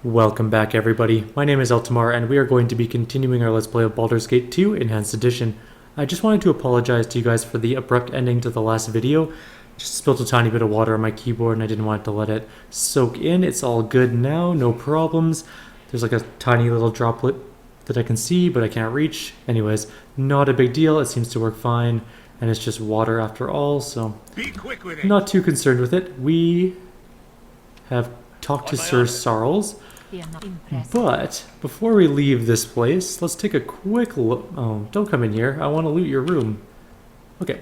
Welcome back everybody, my name is Eltamar and we are going to be continuing our Let's Play of Baldur's Gate 2 Enhanced Edition. I just wanted to apologize to you guys for the abrupt ending to the last video. Just spilled a tiny bit of water on my keyboard and I didn't want to let it soak in. It's all good now, no problems. There's like a tiny little droplet that I can see but I can't reach. Anyways, not a big deal, it seems to work fine and it's just water after all, so be quick with it. Not too concerned with it. We have talked to Sir Sarles. But before we leave this place, let's take a quick look. Oh, don't come in here. I want to loot your room. Okay.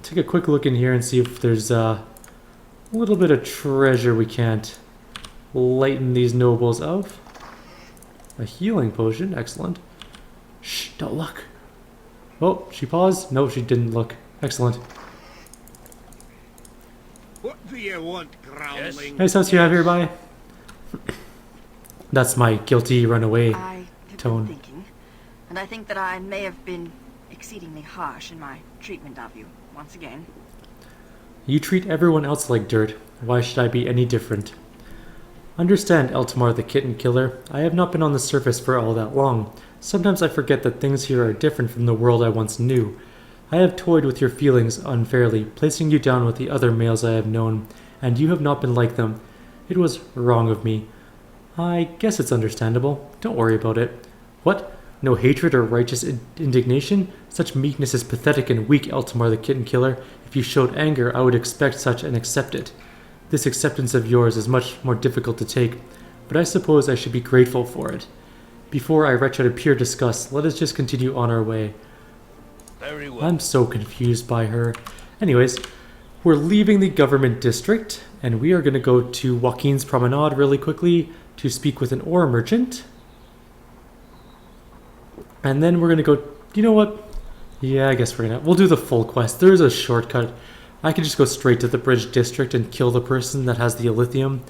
Take a quick look in here and see if there's a little bit of treasure we can't lighten these nobles of. A healing potion. Excellent. Shh, don't look. Oh, she paused? No, she didn't look. Excellent. What do you want, groundling? Nice house you have here, bye. That's my guilty runaway I have tone. been thinking, and I think that I may have been exceedingly harsh in my treatment of you, once again. You treat everyone else like dirt. Why should I be any different? Understand, Eltamar the Kitten Killer. I have not been on the surface for all that long. Sometimes I forget that things here are different from the world I once knew. I have toyed with your feelings unfairly, placing you down with the other males I have known, and you have not been like them. It was wrong of me. I guess it's understandable. Don't worry about it. What? No hatred or righteous indignation? Such meekness is pathetic and weak, Eltamar the Kitten Killer. If you showed anger, I would expect such and accept it. This acceptance of yours is much more difficult to take, but I suppose I should be grateful for it. Before I retch out of pure disgust, let us just continue on our way. Very well. I'm so confused by her. Anyways, we're leaving the government district, and we are going to go to Joaquin's Promenade really quickly to speak with an ore merchant. And then we're going to go, you know what? Yeah, I guess we'll do the full quest. There's a shortcut. I could just go straight to the bridge district and kill the person that has the lithium.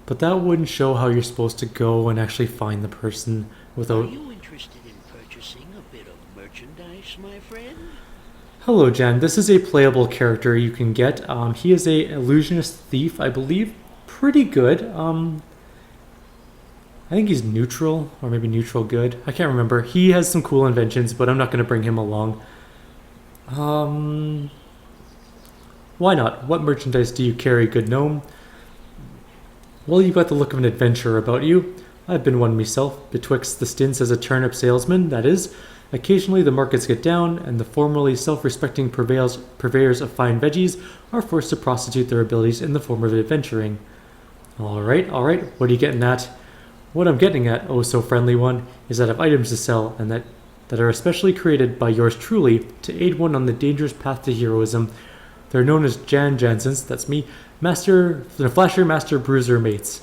But that wouldn't show how you're supposed to go and actually find the person without... Are you interested in purchasing a bit of merchandise, my friend? Hello, Jan. This is a playable character you can get. He is a illusionist thief, I believe. Pretty good. I think he's neutral, or maybe neutral good. I can't remember. He has some cool inventions, but I'm not going to bring him along. Why not? What merchandise do you carry, good gnome? Well, you've got the look of an adventurer about you. I've been one myself, betwixt the stints as a turnip salesman, that is. Occasionally the markets get down, and the formerly self-respecting purveyors of fine veggies are forced to prostitute their abilities in the form of adventuring. Alright, what are you getting at? What I'm getting at, oh so friendly one, is that I have items to sell, and that are especially created by yours truly to aid one on the dangerous path to heroism. They're known as Jan Jansens, that's me, the Flasher Master Bruiser mates.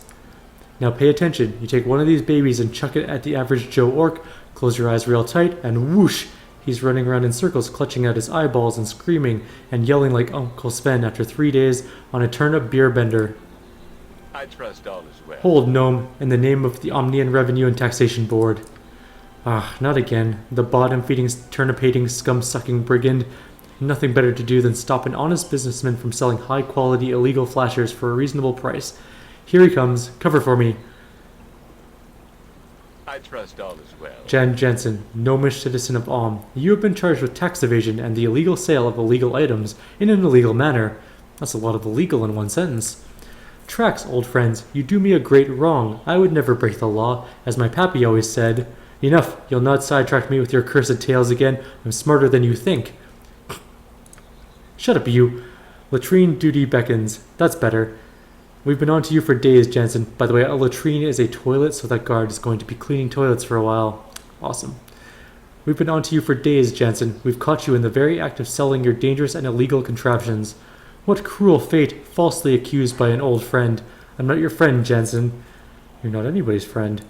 Now pay attention, you take one of these babies and chuck it at the average Joe Orc, close your eyes real tight, and whoosh, he's running around in circles clutching at his eyeballs and screaming and yelling like Uncle Sven after 3 days on a turnip beer bender. I trust all is well. Hold, gnome, in the name of the Omnian Revenue and Taxation Board. Ah, not again. The bottom-feeding, turnip-hating, scum-sucking brigand. Nothing better to do than stop an honest businessman from selling high-quality illegal flashers for a reasonable price. Here he comes. Cover for me. I trust all is well. Jan Jansen, gnomish citizen of Alm. You have been charged with tax evasion and the illegal sale of illegal items in an illegal manner. That's a lot of illegal in one sentence. Tracks, old friends, you do me a great wrong. I would never break the law, as my pappy always said. Enough, you'll not sidetrack me with your cursed tales again. I'm smarter than you think. Shut up, you. Latrine duty beckons. That's better. We've been on to you for days, Jansen. By the way, a latrine is a toilet, so that guard is going to be cleaning toilets for a while. Awesome. We've been on to you for days, Jansen. We've caught you in the very act of selling your dangerous and illegal contraptions. What cruel fate, falsely accused by an old friend. I'm not your friend, Jansen. You're not anybody's friend.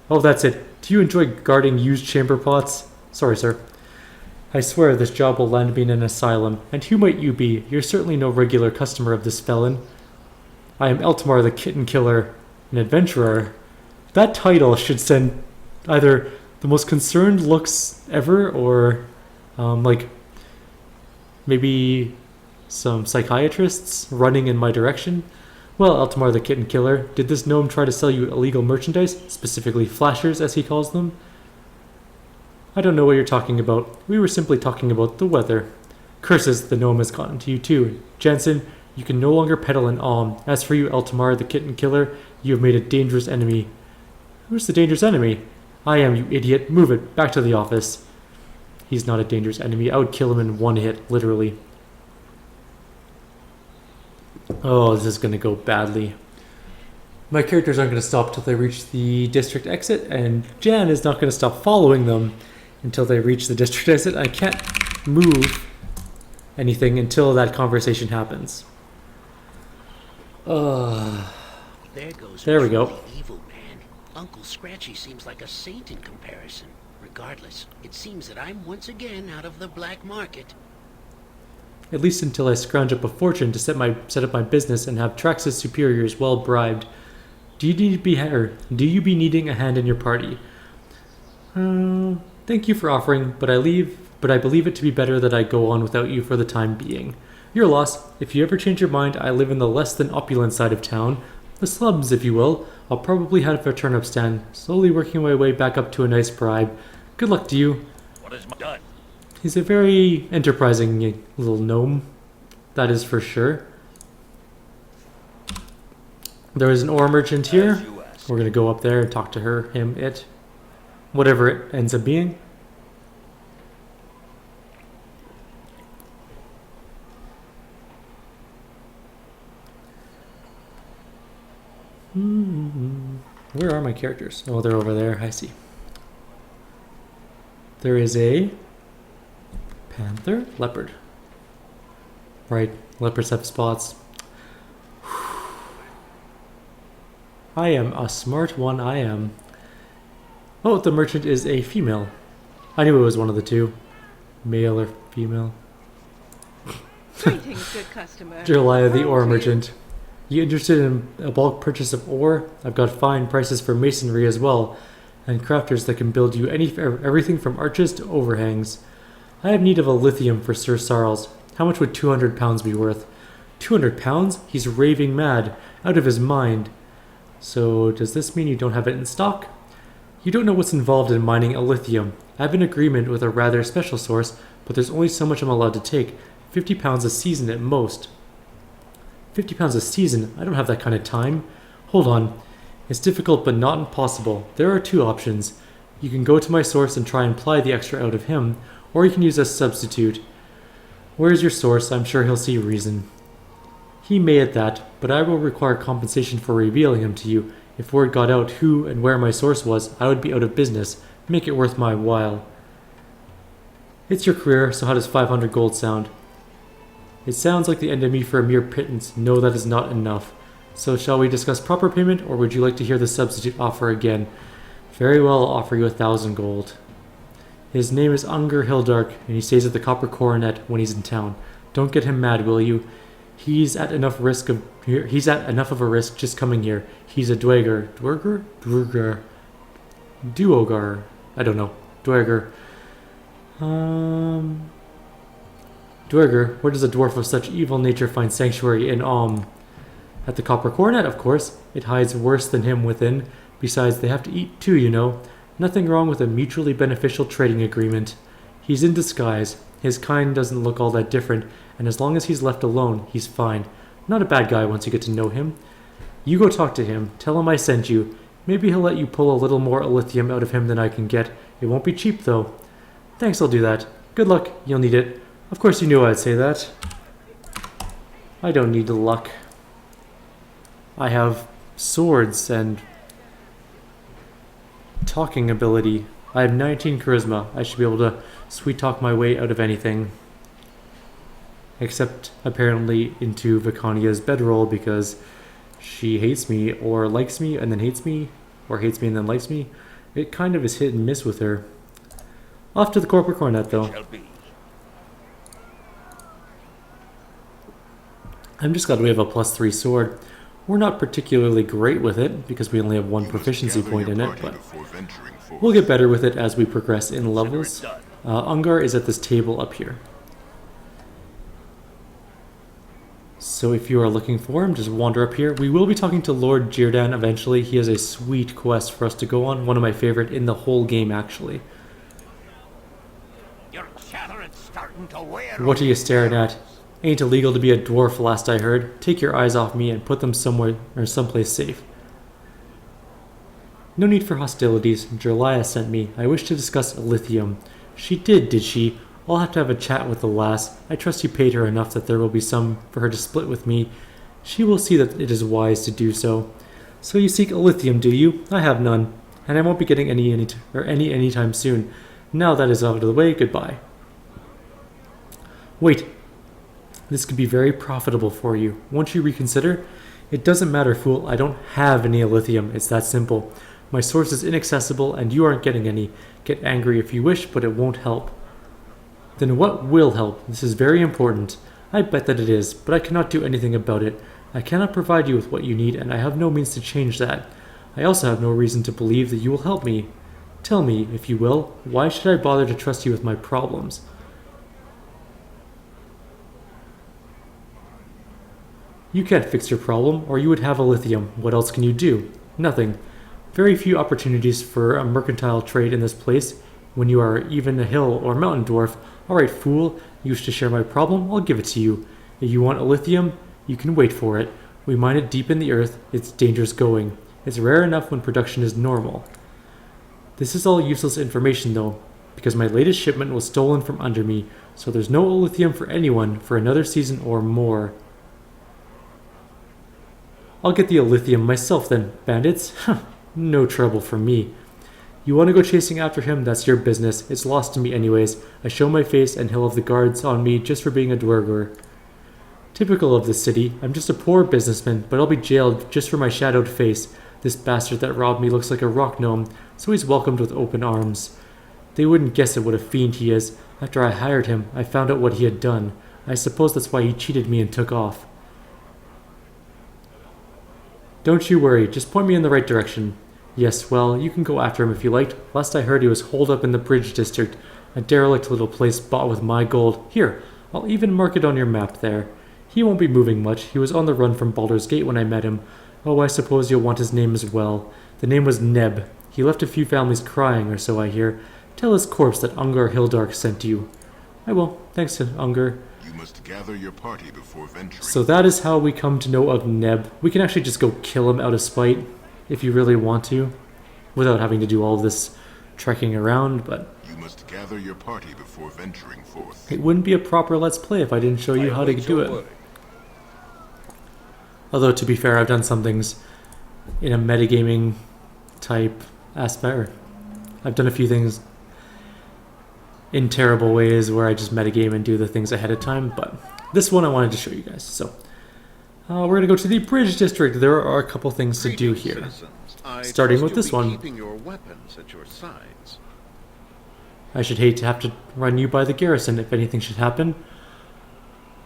Oh, that's it. Do you enjoy guarding used chamber pots? Sorry, sir. I swear this job will land me in an asylum. And who might you be? You're certainly no regular customer of this felon. I am Eltamar the Kitten Killer, an adventurer. That title should send either the most concerned looks ever or, like, maybe some psychiatrists running in my direction. Well, Eltamar the Kitten Killer, did this gnome try to sell you illegal merchandise, specifically flashers as he calls them? I don't know what you're talking about. We were simply talking about the weather. Curses, the gnome has gotten to you too. Jansen, you can no longer peddle an alm. As for you, Eltamar the Kitten Killer, you have made a dangerous enemy. Who's the dangerous enemy? I am, you idiot. Move it. Back to the office. He's not a dangerous enemy. I would kill him in one hit, literally. Oh, this is going to go badly. My characters aren't going to stop until they reach the district exit, and Jan is not going to stop following them until they reach the district exit. I can't move anything until that conversation happens. There we go. Evil man. Uncle Scratchy seems like a saint in comparison. Regardless, it seems that I'm once again out of the black market. At least until I scrounge up a fortune to set up my business and have Trax's superiors well bribed. Do you be needing a hand in your party? Thank you for offering, but I believe it to be better that I go on without you for the time being. Your loss. If you ever change your mind, I live in the less than opulent side of town. The slums, if you will. I'll probably have a turnip stand, slowly working my way back up to a nice bribe. Good luck to you. What is done? He's a very enterprising little gnome. That is for sure. There is an ore merchant here. We're going to go up there and talk to her, him, it. Whatever it ends up being. Where are my characters? Oh, they're over there. I see. There is a panther, leopard. Right, leopards have spots. I am a smart one, I am. Oh, the merchant is a female. I knew it was one of the two. Male or female. Greetings, good customer. Julia the ore merchant. You interested in a bulk purchase of ore? I've got fine prices for masonry as well, and crafters that can build you everything from arches to overhangs. I have need of a lithium for Sir Sarles. How much would 200 pounds be worth? 200 pounds? He's raving mad, out of his mind. So does this mean you don't have it in stock? You don't know what's involved in mining a lithium. I have an agreement with a rather special source, but there's only so much I'm allowed to take. 50 pounds a season at most. 50 pounds a season? I don't have that kind of time. Hold on. It's difficult but not impossible. There are two options. You can go to my source and try and ply the extra out of him, or you can use a substitute. Where is your source? I'm sure he'll see reason. He may at that, but I will require compensation for revealing him to you. If word got out who and where my source was, I would be out of business. Make it worth my while. It's your career, so how does 500 gold sound? It sounds like the end of me for a mere pittance. No, that is not enough. So shall we discuss proper payment, or would you like to hear the substitute offer again? Very well, I'll offer you 1,000 gold. His name is Unger Hildark, and he stays at the Copper Coronet when he's in town. Don't get him mad, will you? He's at enough of a risk just coming here. He's a Dweger. Dwerger? Duogar. I don't know. Dweger. Dwerger, where does a dwarf of such evil nature find sanctuary in At the Copper Coronet, of course. It hides worse than him within. Besides, they have to eat too, you know. Nothing wrong with a mutually beneficial trading agreement. He's in disguise. His kind doesn't look all that different, and as long as he's left alone, he's fine. Not a bad guy once you get to know him. You go talk to him. Tell him I sent you. Maybe he'll let you pull a little more lithium out of him than I can get. It won't be cheap, though. Thanks, I'll do that. Good luck. You'll need it. Of course you knew I'd say that. I don't need the luck. I have swords and talking ability. I have 19 charisma. I should be able to sweet talk my way out of anything. Except apparently into Vicania's bedroll because she hates me or likes me and then hates me, or hates me and then likes me. It kind of is hit and miss with her. Off to the Corporate Coronet though. I'm just glad we have a +3 sword. We're not particularly great with it because we only have one proficiency point in it, but we'll get better with it as we progress in levels. Ungar is at this table up here. So if you are looking for him, just wander up here. We will be talking to Lord Jirdan eventually. He has a sweet quest for us to go on. One of my favorite in the whole game, actually. Your chattering's starting to wear. What are you staring at? Ain't illegal to be a dwarf, last I heard. Take your eyes off me and put them somewhere or someplace safe. No need for hostilities. Jerlia sent me. I wish to discuss lithium. She did she? I'll have to have a chat with the lass. I trust you paid her enough that there will be some for her to split with me. She will see that it is wise to do so. So you seek lithium, do you? I have none, and I won't be getting any anytime soon. Now that is out of the way, goodbye. Wait. This could be very profitable for you. Won't you reconsider? It doesn't matter, fool. I don't have any lithium. It's that simple. My source is inaccessible, and you aren't getting any. Get angry if you wish, but it won't help. Then what will help? This is very important. I bet that it is, but I cannot do anything about it. I cannot provide you with what you need, and I have no means to change that. I also have no reason to believe that you will help me. Tell me, if you will, why should I bother to trust you with my problems? You can't fix your problem, or you would have a lithium. What else can you do? Nothing. Very few opportunities for a mercantile trade in this place. When you are even a hill or mountain dwarf, alright fool, you wish to share my problem, I'll give it to you. If you want a lithium, you can wait for it. We mine it deep in the earth, it's dangerous going. It's rare enough when production is normal. This is all useless information though, because my latest shipment was stolen from under me, so there's no lithium for anyone for another season or more. I'll get the lithium myself then, bandits. No trouble for me. You want to go chasing after him, that's your business. It's lost to me anyways. I show my face and he'll have the guards on me just for being a dwerger. Typical of the city. I'm just a poor businessman, but I'll be jailed just for my shadowed face. This bastard that robbed me looks like a rock gnome, so he's welcomed with open arms. They wouldn't guess it what a fiend he is. After I hired him, I found out what he had done. I suppose that's why he cheated me and took off. Don't you worry, just point me in the right direction. Yes, well, you can go after him if you liked. Last I heard he was holed up in the Bridge District, a derelict little place bought with my gold. Here, I'll even mark it on your map there. He won't be moving much. He was on the run from Baldur's Gate when I met him. Oh, I suppose you'll want his name as well. The name was Neb. He left a few families crying, or so I hear. Tell his corpse that Ungar Hildark sent you. I will. Thanks to Ungar. You must gather your party before venturing. So that is how we come to know of Neb. We can actually just go kill him out of spite, if you really want to, without having to do all this trekking around, but You must gather your party before venturing forth. it wouldn't be a proper Let's Play if I didn't show you how to do it. Although, to be fair, I've done some things in a metagaming type aspect. Or I've done a few things in terrible ways where I just metagame and do the things ahead of time, but this one I wanted to show you guys. So, we're going to go to the Bridge District. There are a couple things to do here. Starting with this one. Keeping your weapons at your sides. I should hate to have to run you by the garrison if anything should happen.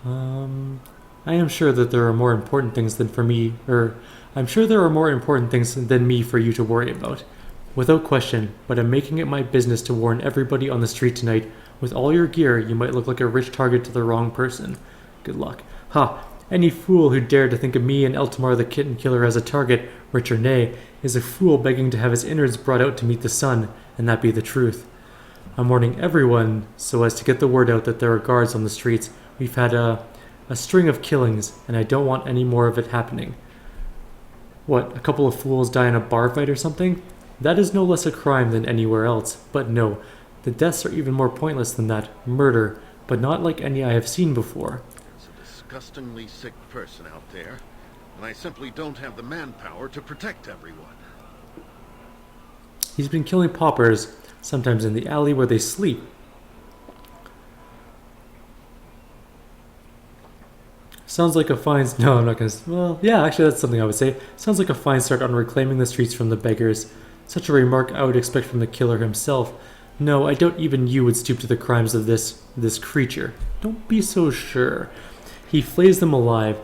I am sure that there are more important things than for me, I'm sure there are more important things than me for you to worry about. Without question, but I'm making it my business to warn everybody on the street tonight. With all your gear, you might look like a rich target to the wrong person. Good luck. Ha! Any fool who dared to think of me and Eltamar the Kitten Killer as a target, rich or nay, is a fool begging to have his innards brought out to meet the sun, and that be the truth. I'm warning everyone so as to get the word out that there are guards on the streets. We've had a string of killings, and I don't want any more of it happening. What, a couple of fools die in a bar fight or something? That is no less a crime than anywhere else, but no, the deaths are even more pointless than that. Murder, but not like any I have seen before. There's a disgustingly sick person out there, and I simply don't have the manpower to protect everyone. He's been killing paupers, sometimes in the alley where they sleep. Sounds like a fine... No, I'm not gonna... Well, yeah, actually that's something I would say. Sounds like a fine start on reclaiming the streets from the beggars. Such a remark I would expect from the killer himself. No, I doubt even you would stoop to the crimes of this creature. Don't be so sure. He flays them alive.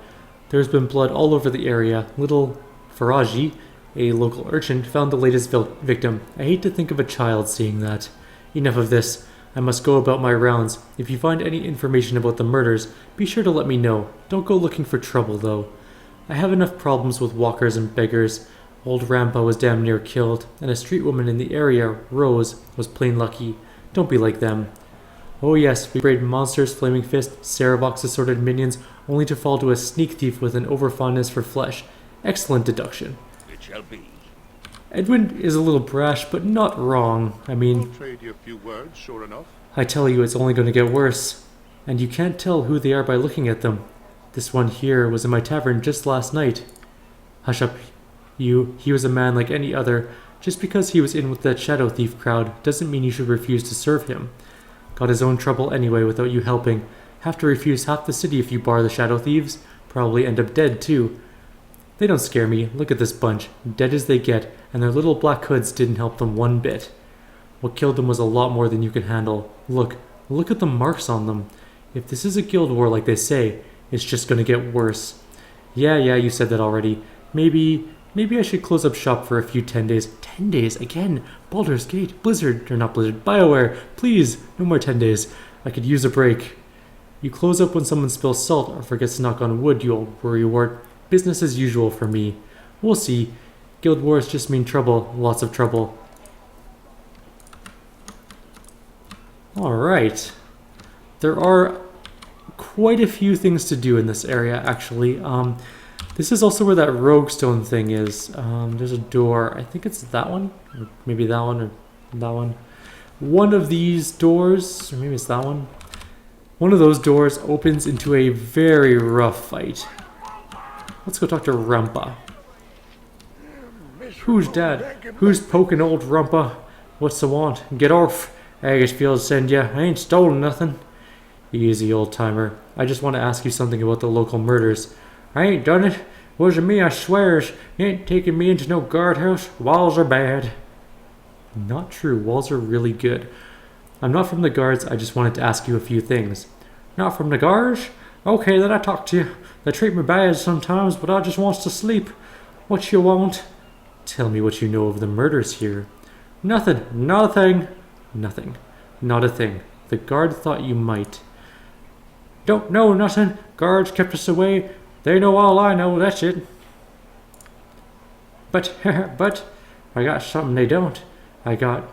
There's been blood all over the area. Little Faraji, a local urchin, found the latest victim. I hate to think of a child seeing that. Enough of this. I must go about my rounds. If you find any information about the murders, be sure to let me know. Don't go looking for trouble, though. I have enough problems with walkers and beggars. Old Rampa was damn near killed, and a street woman in the area, Rose, was plain lucky. Don't be like them. Oh yes, we raid monsters, flaming fist, Saravox assorted minions, only to fall to a sneak thief with an overfondness for flesh. Excellent deduction. It shall be. Edwin is a little brash, but not wrong. I mean, I'll trade you a few words, sure enough. I tell you, it's only going to get worse. And you can't tell who they are by looking at them. This one here was in my tavern just last night. Hush up, you. He was a man like any other. Just because he was in with that shadow thief crowd doesn't mean you should refuse to serve him. Got his own trouble anyway without you helping. Have to refuse half the city if you bar the shadow thieves. Probably end up dead too. They don't scare me. Look at this bunch. Dead as they get, and their little black hoods didn't help them one bit. What killed them was a lot more than you can handle. Look at the marks on them. If this is a guild war like they say, it's just gonna get worse. Yeah, you said that already. Maybe I should close up shop for a few 10 days. 10 days? Again? Baldur's Gate? Blizzard? Or not Blizzard. BioWare? Please, no more 10 days. I could use a break. You close up when someone spills salt or forgets to knock on wood, you old worrywart. Business as usual for me. We'll see. Guild wars just mean trouble. Lots of trouble. Alright. There are quite a few things to do in this area, actually. This is also where that rogue stone thing is. There's a door. I think it's that one. Or maybe that one or that one. One of these doors, or maybe it's that one. One of those doors opens into a very rough fight. Let's go talk to Rampa. Who's dad? Who's poking old Rampa? What's the want? Get off. Aggisfield send ya. I ain't stolen nothing. Easy, old timer. I just want to ask you something about the local murders. I ain't done it. Wasn't me, I swears. You ain't taking me into no guardhouse. Walls are bad. Not true. Walls are really good. I'm not from the guards. I just wanted to ask you a few things. Not from the guards? Okay, then I talk to you. They treat me bad sometimes, but I just wants to sleep. What you want? Tell me what you know of the murders here. Nothing. Not a thing. Nothing. Not a thing. The guard thought you might. Don't know nothing. Guards kept us away. They know all I know, that's it. But, I got something they don't. I got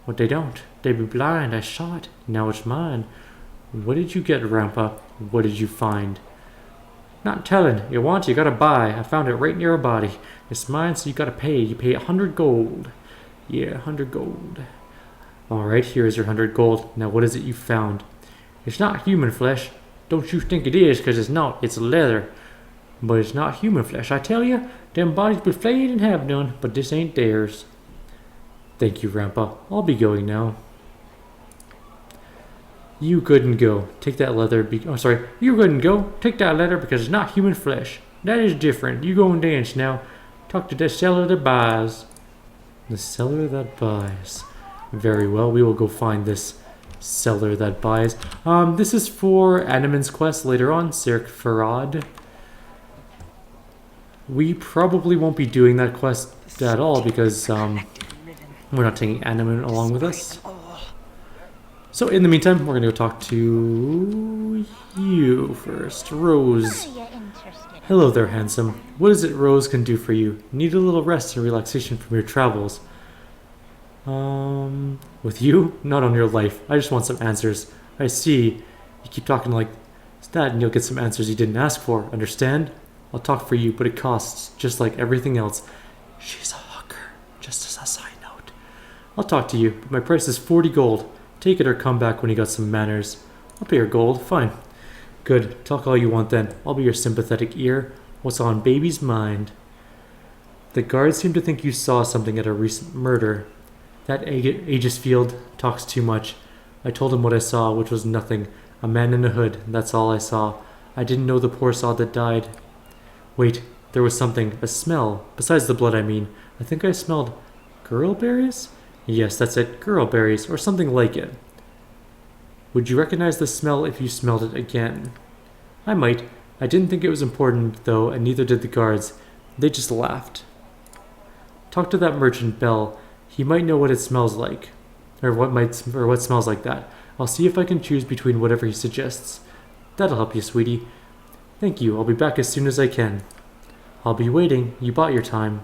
what they don't. They be blind, I saw it. Now it's mine. What did you get, Rampa? What did you find? Not telling. You want, you gotta buy. I found it right near a body. It's mine, so you gotta pay. You pay 100 gold. Yeah, 100 gold. Alright, here's your 100 gold. Now what is it you found? It's not human flesh. Don't you think it is, because it's not. It's leather. But it's not human flesh. I tell you, them bodies be flayed and have done, but this ain't theirs. Thank you, Rampa. I'll be going now. You good and go. Take that leather. You good and go. Take that leather because it's not human flesh. That is different. You go and dance now. Talk to the seller that buys. The seller that buys. Very well. We will go find this seller that buys. This is for Animan's quest later on. Cirque Farad. We probably won't be doing that quest at all because we're not taking Animan along with us. So in the meantime, we're gonna go talk to you first, Rose. Hello there, handsome. What is it Rose can do for you? Need a little rest and relaxation from your travels. With you? Not on your life. I just want some answers. I see. You keep talking like that and you'll get some answers you didn't ask for. Understand? I'll talk for you, but it costs, just like everything else. She's a hooker, just as a side note. I'll talk to you, but my price is 40 gold. Take it or come back when you got some manners. I'll pay your gold, fine. Good, talk all you want then. I'll be your sympathetic ear. What's on baby's mind? The guards seem to think you saw something at a recent murder. That Aegisfield talks too much. I told him what I saw, which was nothing. A man in a hood, that's all I saw. I didn't know the poor sod that died. Wait, there was something, a smell. Besides the blood, I mean. I think I smelled girl berries? Yes, that's it, girl berries, or something like it. Would you recognize the smell if you smelled it again? I might. I didn't think it was important, though, and neither did the guards. They just laughed. Talk to that merchant, Bell. He might know what it smells like. Or what smells like that. I'll see if I can choose between whatever he suggests. That'll help you, sweetie. Thank you. I'll be back as soon as I can. I'll be waiting. You bought your time.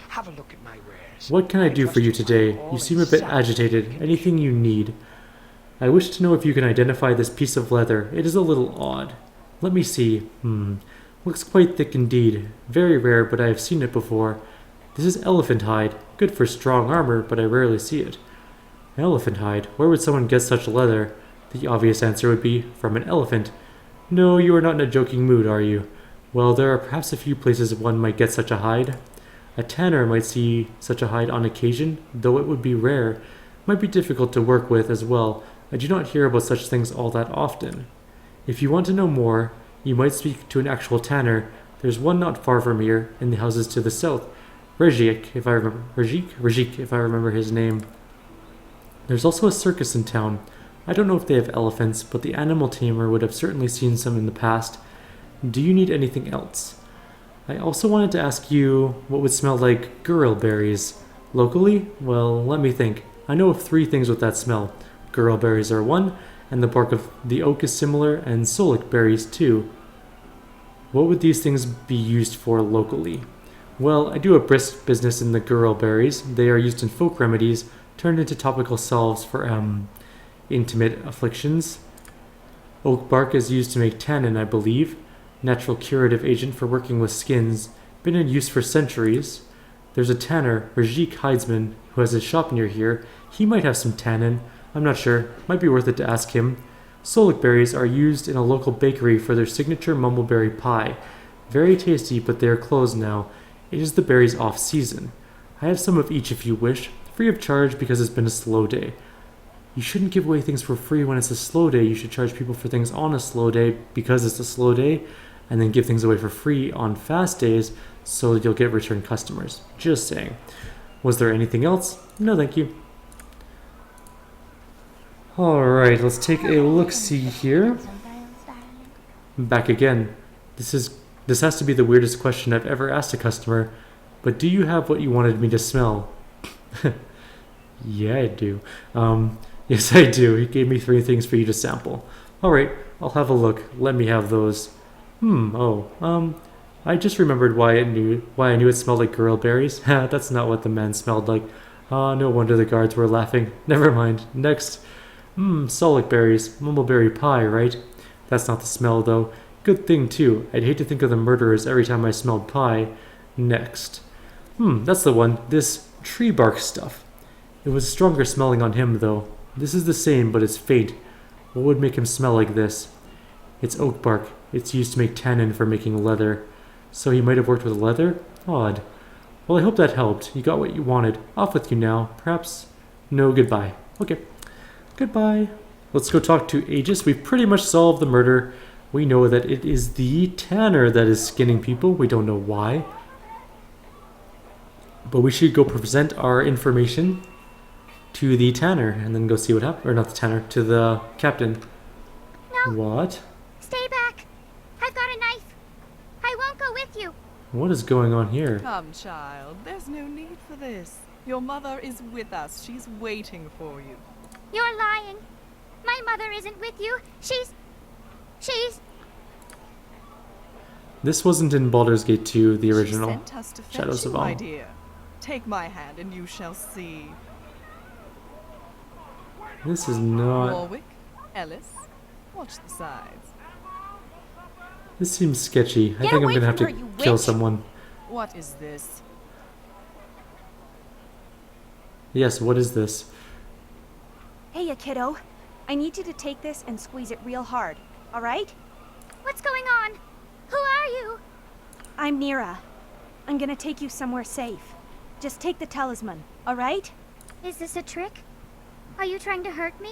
Have a look at my wares. What can I do for you today? You seem a bit agitated. Anything you need. I wish to know if you can identify this piece of leather. It is a little odd. Let me see. Looks quite thick indeed. Very rare, but I have seen it before. This is elephant hide. Good for strong armor, but I rarely see it. Elephant hide? Where would someone get such leather? The obvious answer would be, from an elephant. No, you are not in a joking mood, are you? Well, there are perhaps a few places one might get such a hide. A tanner might see such a hide on occasion, though it would be rare. Might be difficult to work with as well. I do not hear about such things all that often. If you want to know more, you might speak to an actual tanner. There's one not far from here, in the houses to the south. Rejik, if I remember his name. There's also a circus in town. I don't know if they have elephants, but the animal tamer would have certainly seen some in the past. Do you need anything else? I also wanted to ask you what would smell like gurl berries. Locally? Well, let me think. I know of 3 things with that smell. Gurl berries are one, and the bark of the oak is similar, and solic berries too. What would these things be used for locally? Well, I do a brisk business in the gurl berries. They are used in folk remedies, turned into topical salves for, intimate afflictions. Oak bark is used to make tannin, I believe. Natural curative agent for working with skins. Been in use for centuries. There's a tanner, Rajik Heidsman, who has a shop near here. He might have some tannin. I'm not sure. Might be worth it to ask him. Solic berries are used in a local bakery for their signature mumbleberry pie. Very tasty, but they are closed now. It is the berries off season. I have some of each if you wish, free of charge because it's been a slow day. You shouldn't give away things for free when it's a slow day. You should charge people for things on a slow day because it's a slow day, and then give things away for free on fast days so that you'll get return customers. Just saying. Was there anything else? No, thank you. Alright, let's take a look-see here. Back again. This has to be the weirdest question I've ever asked a customer, but do you have what you wanted me to smell? Yeah, I do. Yes, I do. He gave me 3 things for you to sample. Alright, I'll have a look. Let me have those. I just remembered why I knew it smelled like gurl berries. That's not what the man smelled like. No wonder the guards were laughing. Never mind. Next. Solic berries. Mumbleberry pie, right? That's not the smell, though. Good thing, too. I'd hate to think of the murderers every time I smelled pie. Next. That's the one. This tree bark stuff. It was stronger smelling on him, though. This is the same, but it's faint. What would make him smell like this? It's oak bark. It's used to make tannin for making leather. So he might have worked with leather? Odd. Well, I hope that helped. You got what you wanted. Off with you now. Perhaps? No, goodbye. Okay. Goodbye. Let's go talk to Aegis. We've pretty much solved the murder. We know that it is the tanner that is skinning people. We don't know why. But we should go present our information to the tanner and then go see what happens. Or not the tanner, to the captain. No. What? Stay back. I've got a knife. I won't go with you. What is going on here? Come, child. There's no need for this. Your mother is with us. She's waiting for you. You're lying. My mother isn't with you. She's... This wasn't in Baldur's Gate 2, the original. She sent us to fetch Shadows you, of All. my dear. Take my hand and you shall see. This is not... Warwick, Ellis, watch the sides. This seems sketchy. I Get think I'm away gonna have from to her, you kill witch! someone. What is this? Yes, what is this? Hey, you kiddo. I need you to take this and squeeze it real hard, alright? What's going on? Who are you? I'm Nira. I'm gonna take you somewhere safe. Just take the talisman, alright? Is this a trick? Are you trying to hurt me?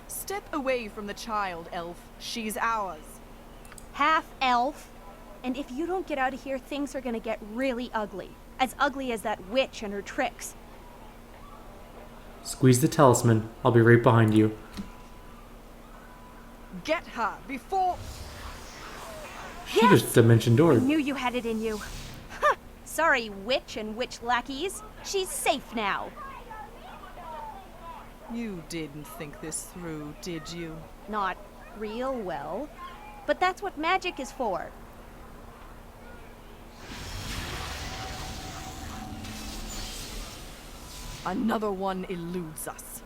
Step away from the child, elf. She's ours. Half elf. And if you don't get out of here, things are gonna get really ugly. As ugly as that witch and her tricks. Squeeze the talisman. I'll be right behind you. Get her before... She just dimension I doored. knew you had it in you. Huh. Sorry, witch and witch lackeys. She's safe now. You didn't think this through, did you? Not real well. But that's what magic is for. Another one eludes us.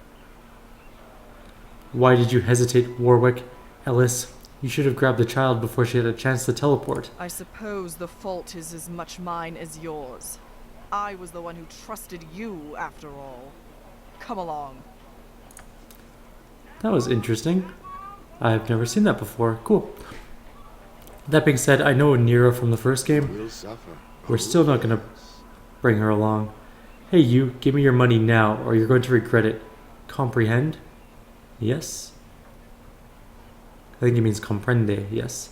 Why did you hesitate, Warwick? Ellis, you should have grabbed the child before she had a chance to teleport. I suppose the fault is as much mine as yours. I was the one who trusted you, after all. Come along. That was interesting. I've never seen that before. Cool. That being said, I know Nero from the first game. We'll suffer. We're still not going to bring her along. Hey you, give me your money now or you're going to regret it. Comprehend? Yes? I think he means comprende, yes.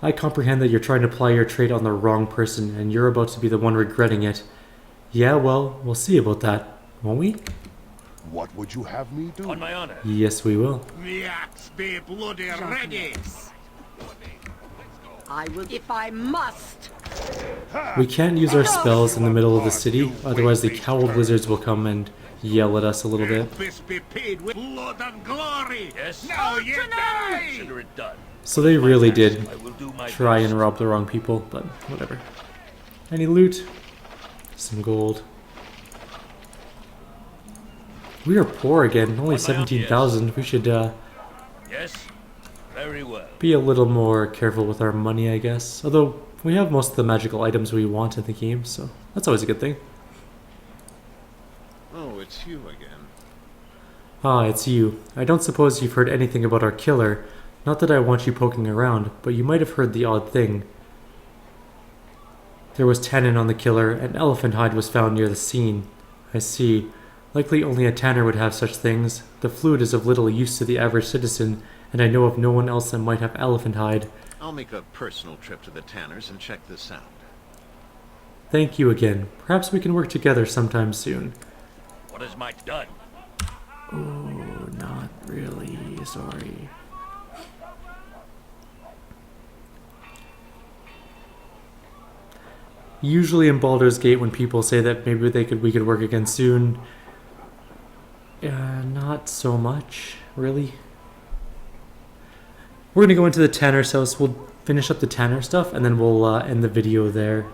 I comprehend that you're trying to ply your trade on the wrong person and you're about to be the one regretting it. Yeah, well, we'll see about that, won't we? What would you have me do? On my honor. Yes, we will. The axe be bloody ready. I will if I must. We can't use our spells in the middle of the city, otherwise the cowled wizards will come and yell at us a little bit. This be paid with blood and glory. Yes. Now you die. Consider it done. So they really did I will do my try best. and rob the wrong people, but whatever. Any loot? Some gold. We are poor again, only 17,000. We should Yes. Very well. be a little more careful with our money, I guess. Although we have most of the magical items we want in the game, so that's always a good thing. Oh, it's you again. Ah, it's you. I don't suppose you've heard anything about our killer. Not that I want you poking around, but you might have heard the odd thing. There was tannin on the killer, and elephant hide was found near the scene. I see. Likely only a tanner would have such things. The fluid is of little use to the average citizen, and I know of no one else that might have elephant hide. I'll make a personal trip to the Tanners and check this out. Thank you again. Perhaps we can work together sometime soon. What is my done? Oh, not really. Sorry. Usually in Baldur's Gate, when people say that maybe we could work again soon, not so much, really. We're gonna go into the Tanner's house. We'll finish up the Tanner stuff, and then we'll end the video there.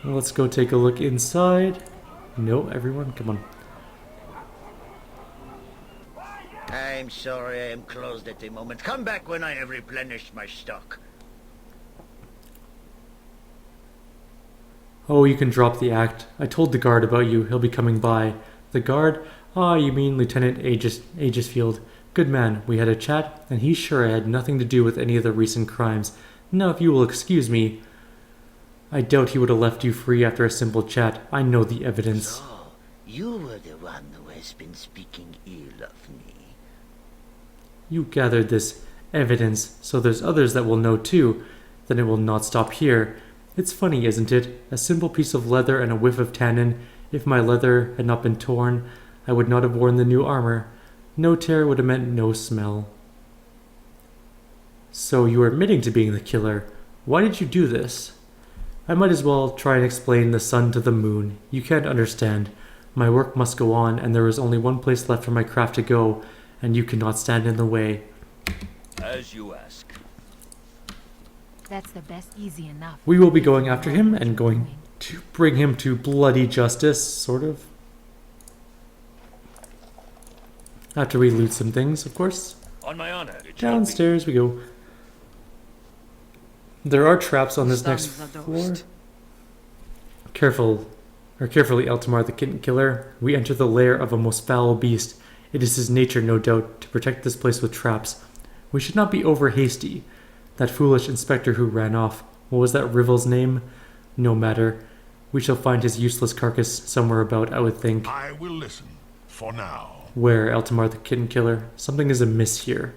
Let's go take a look inside. No, everyone, come on. I'm sorry I am closed at the moment. Come back when I have replenished my stock. Oh, you can drop the act. I told the guard about you. He'll be coming by. The guard? Ah, you mean Lieutenant Aegisfield. Good man. We had a chat, and he's sure I had nothing to do with any of the recent crimes. Now, if you will excuse me, I doubt he would have left you free after a simple chat. I know the evidence. So, you were the one who has been speaking ill of me. You gathered this evidence, so there's others that will know too. Then it will not stop here. It's funny, isn't it? A simple piece of leather and a whiff of tannin. If my leather had not been torn, I would not have worn the new armor. No tear would have meant no smell. So you are admitting to being the killer. Why did you do this? I might as well try and explain the sun to the moon. You can't understand. My work must go on, and there is only one place left for my craft to go, and you cannot stand in the way. As you ask. That's the best, easy enough. We will be going after him and going to bring him to bloody justice, sort of. After we loot some things, of course. On my honor. It shall be. Downstairs we go. There are traps on this next floor. Carefully, Eltamar the Kitten Killer. We enter the lair of a most foul beast. It is his nature, no doubt, to protect this place with traps. We should not be over hasty. That foolish inspector who ran off, what was that Rivel's name? No matter. We shall find his useless carcass somewhere about, I would think. I will listen, for now. Where, Eltamar the Kitten Killer? Something is amiss here.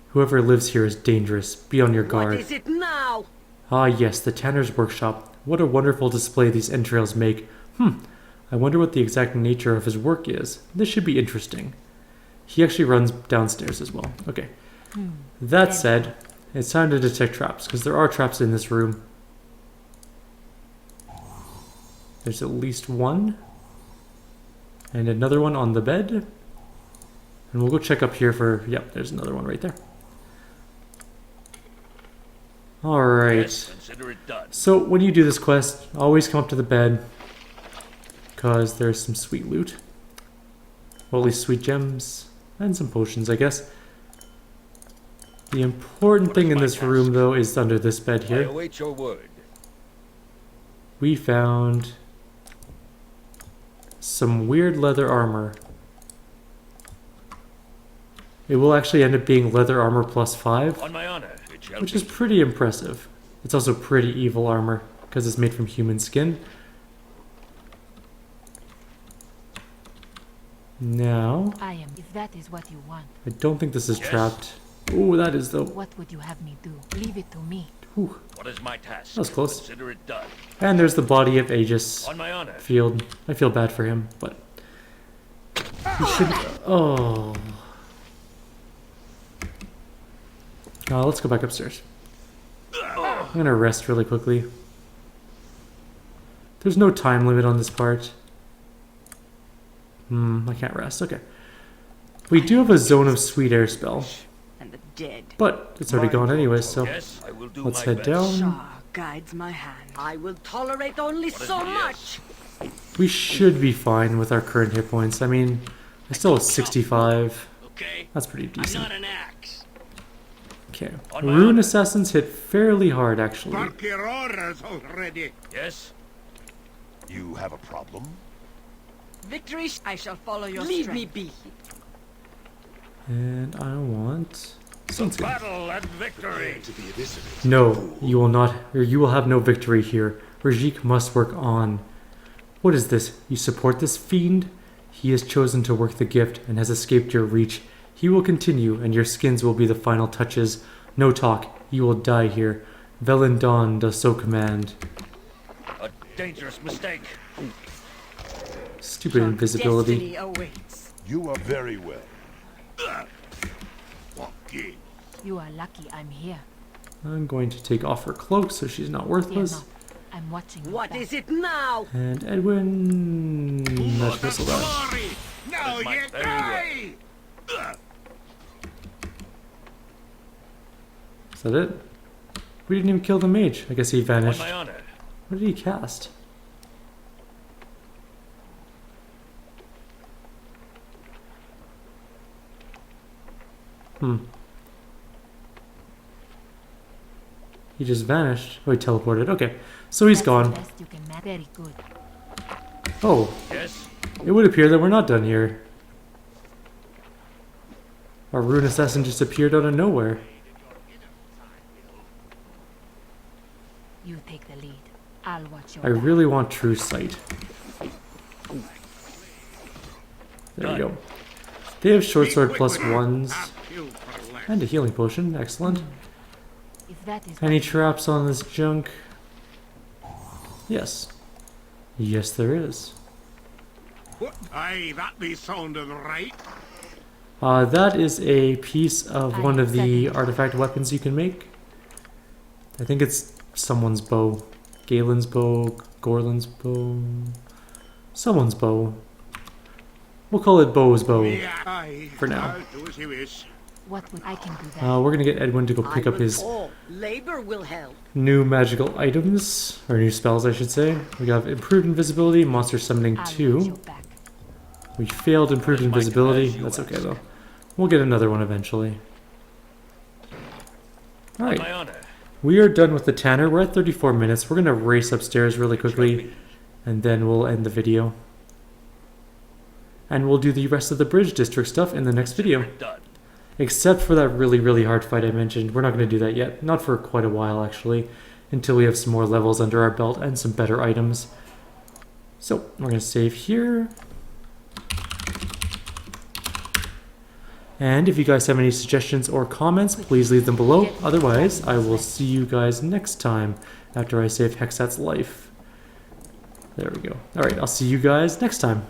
Whoever lives here is dangerous. Be on your guard. What is it now? Ah yes, the Tanner's workshop. What a wonderful display these entrails make. I wonder what the exact nature of his work is. This should be interesting. He actually runs downstairs as well. Okay. That said, it's time to detect traps, because there are traps in this room. There's at least one. And another one on the bed. And we'll go check up here for... Yep, there's another one right there. Alright. Yes, consider it done. So when you do this quest, always come up to the bed. Because there's some sweet loot. Well, at least sweet gems. And some potions, I guess. The important thing in this room, though, is under this bed I here. await your word. We found some weird leather armor. It will actually end up being leather armor plus 5, On my honor, it shall which be. is pretty impressive. It's also pretty evil armor, because it's made from human skin. Now, I am, if that is what you want. I don't think this is Yes. trapped. Oh, that is though. What would you have me do? Leave it to me. Whew. What is my task? That was close. Consider it done. And there's the body of Aegis On my honor. Field. I feel bad for him, but he should. Oh. Let's go back upstairs. I'm gonna rest really quickly. There's no time limit on this part. I can't rest. Okay. We do have a Zone of Sweet Air spell, And the dead. but it's already gone anyway, so Yes, I will do let's my head best. down. Shah guides my hand. I will tolerate only so much. We should be fine with our current hit points. I mean, I still have 65. Okay? That's pretty I'm decent. not an axe. Okay. On my Rune honor. Assassins hit fairly hard, actually. Bark your orders already. Yes? You have a problem? Victory, I shall follow your Leave strength. me be. And I want... Sounds good. Battle and victory! To be eviscerated. No, you will not, or you will have no victory here. Rajik must work on. What is this? You support this fiend? He has chosen to work the gift and has escaped your reach. He will continue, and your skins will be the final touches. No talk. You will die here. Velindon does so command. A dangerous mistake. Stupid invisibility. Destiny awaits. You are very well. Okay. You are lucky I'm here. I'm going to take off her cloak so she's not Fear worthless. not. I'm watching your What back. is it now? And Edwin... Magic missile that. Glory! Now is my you very die! Is that it? We didn't even kill the mage. I guess he On vanished. my honor. What did he cast? He just vanished. Oh, he teleported. Okay. So he's That's gone. the best you can manage. Very good. Oh, Yes? it would appear that we're not done here. Our rune assassin just appeared out of nowhere. You take the lead. I'll watch your I back. really want true sight. There we go. They have short sword plus ones and a healing potion. Excellent. If that is Any what you traps on this junk? Yes. Yes, there is. What? Aye, that be sounding right. That is a piece of one of the artifact weapons you can make. I think it's someone's bow. Galen's bow, Gorlin's bow, someone's bow. We'll call it Bow's bow. Yeah, aye. For now. I'll do as you wish. what would I can do that? We're gonna get Edwin to go pick up his Labor will help. new magical items, or new spells I should say. We have improved invisibility, monster summoning I'll watch 2. your back. We failed improved What is my invisibility. command, That's you okay ask? though. We'll get another one eventually. On Alright, my honor. we are done with the Tanner. We're at 34 minutes. We're gonna race upstairs really quickly, and then we'll end the video. And we'll do the rest of the bridge district stuff in the next video. Done. Except for that really, really hard fight I mentioned. We're not going to do that yet. Not for quite a while, actually. Until we have some more levels under our belt and some better items. So, we're going to save here. And if you guys have any suggestions or comments, please leave them below. Otherwise, I will see you guys next time after I save Hexat's life. There we go. Alright, I'll see you guys next time.